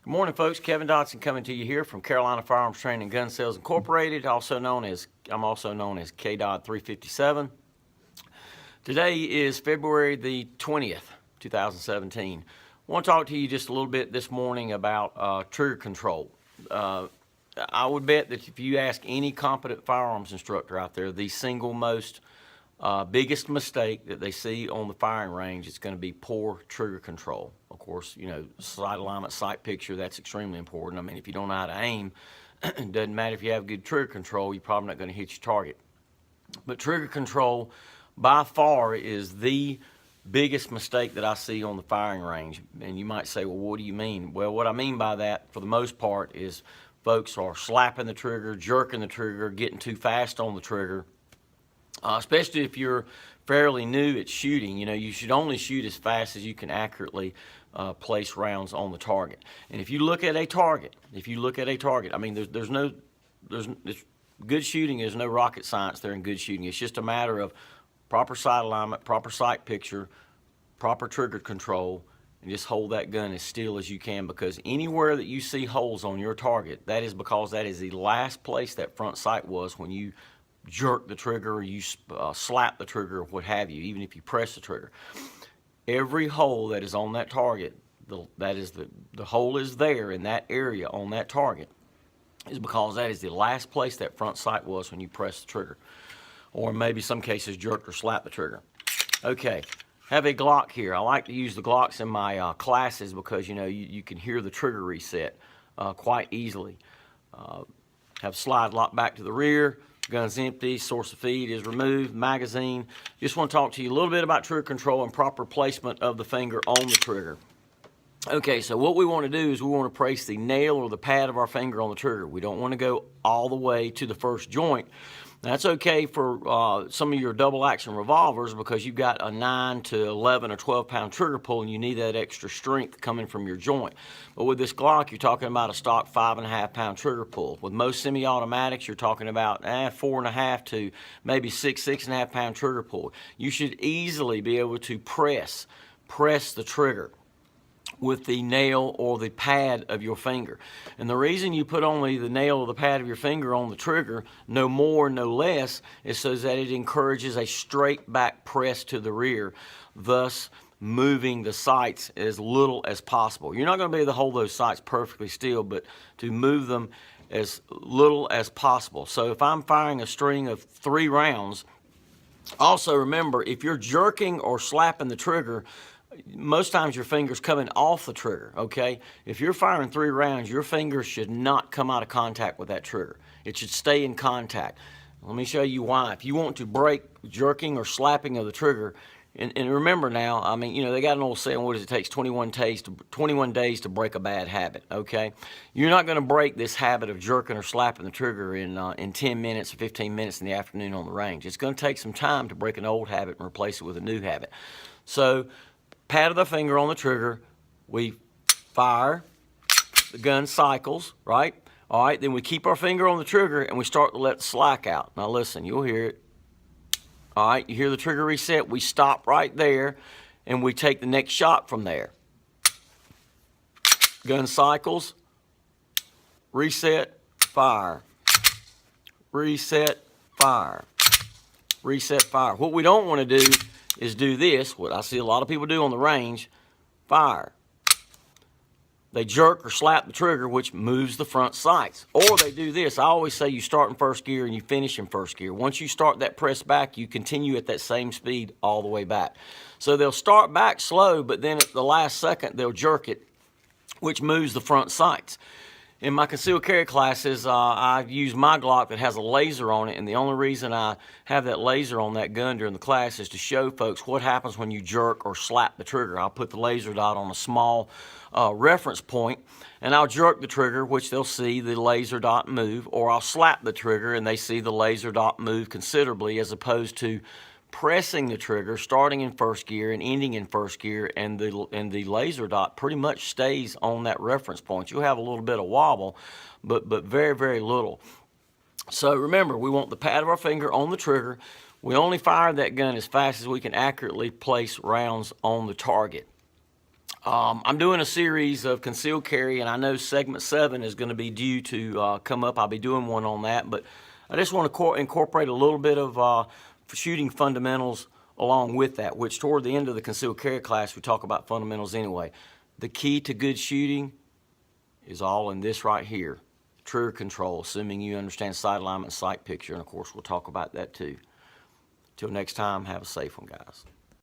Good morning, folks. Kevin Dodson coming to you here from Carolina Firearms Training and Gun Sales Incorporated, I'm also known as KDOD 357. Today is February the 20th, 2017. I want to talk to you just a little bit this morning about trigger control. I would bet that if you ask any competent firearms instructor out there, the single most biggest mistake that they see on the firing range is going to be poor trigger control. Of course, you know, sight alignment, sight picture, that's extremely important. I mean, if you don't know how to aim, it doesn't matter if you have good trigger control, you're probably not going to hit your target. But trigger control, by far, is the biggest mistake that I see on the firing range. And you might say, well, what do you mean? Well, what I mean by that, for the most part, is folks are slapping the trigger, jerking the trigger, getting too fast on the trigger. Especially if you're fairly new at shooting, you know, you should only shoot as fast as you can accurately place rounds on the target. And if you look at a target, I mean, good shooting is no rocket science there in good shooting. It's just a matter of proper sight alignment, proper sight picture, proper trigger control, and just hold that gun as still as you can, because anywhere that you see holes on your target, that is because that is the last place that front sight was when you jerk the trigger or you slap the trigger or what have you, even if you press the trigger. Every hole that is on that target, the hole is there in that area on that target, is because that is the last place that front sight was when you press the trigger, or maybe some cases jerked or slapped the trigger. Okay, have a Glock here. I like to use the Glocks in my classes because, you know, you can hear the trigger reset quite easily. Have slide lock back to the rear. Gun's empty, source of feed is removed, magazine. Just want to talk to you a little bit about trigger control and proper placement of the finger on the trigger. Okay, so what we want to do is we want to place the nail or the pad of our finger on the trigger. We don't want to go all the way to the first joint. That's okay for some of your double action revolvers because you've got a 9 to 11 or 12 pound trigger pull and you need that extra strength coming from your joint. But with this Glock, you're talking about a stock 5.5 pound trigger pull. With most semi-automatics, you're talking about 4.5 to maybe 6.5 pound trigger pull. You should easily be able to press the trigger with the nail or the pad of your finger. And the reason you put only the nail or the pad of your finger on the trigger, no more, no less, is so that it encourages a straight back press to the rear, thus moving the sights as little as possible. You're not going to be able to hold those sights perfectly still, but to move them as little as possible. So if I'm firing a string of 3 rounds, also remember, if you're jerking or slapping the trigger, most times your finger's coming off the trigger, okay? If you're firing 3 rounds, your finger should not come out of contact with that trigger. It should stay in contact. Let me show you why. If you want to break jerking or slapping of the trigger, and remember now, I mean, you know, they got an old saying, what does it take? 21 days to break a bad habit, okay? You're not going to break this habit of jerking or slapping the trigger in 10 minutes or 15 minutes in the afternoon on the range. It's going to take some time to break an old habit and replace it with a new habit. So, pad of the finger on the trigger, we fire, the gun cycles, right? All right, then we keep our finger on the trigger and we start to let the slack out. Now listen, you'll hear it. All right, you hear the trigger reset, we stop right there and we take the next shot from there. Gun cycles, reset, fire, reset, fire, reset, fire. What we don't want to do is do this, what I see a lot of people do on the range, fire. They jerk or slap the trigger, which moves the front sights. Or they do this. I always say you start in first gear and you finish in first gear. Once you start that press back, you continue at that same speed all the way back. So they'll start back slow, but then at the last second, they'll jerk it, which moves the front sights. In my concealed carry classes, I use my Glock that has a laser on it, and the only reason I have that laser on that gun during the class is to show folks what happens when you jerk or slap the trigger. I'll put the laser dot on a small reference point, and I'll jerk the trigger, which they'll see the laser dot move, or I'll slap the trigger and they see the laser dot move considerably, as opposed to pressing the trigger, starting in first gear and ending in first gear, and the laser dot pretty much stays on that reference point. You'll have a little bit of wobble, but very, very little. So remember, we want the pad of our finger on the trigger. We only fire that gun as fast as we can accurately place rounds on the target. I'm doing a series of concealed carry, and I know segment 7 is going to be due to come up. I'll be doing one on that, but I just want to incorporate a little bit of shooting fundamentals along with that, which toward the end of the concealed carry class, we talk about fundamentals anyway. The key to good shooting is all in this right here, trigger control, assuming you understand sight alignment and sight picture, and of course we'll talk about that too. Till next time, have a safe one, guys.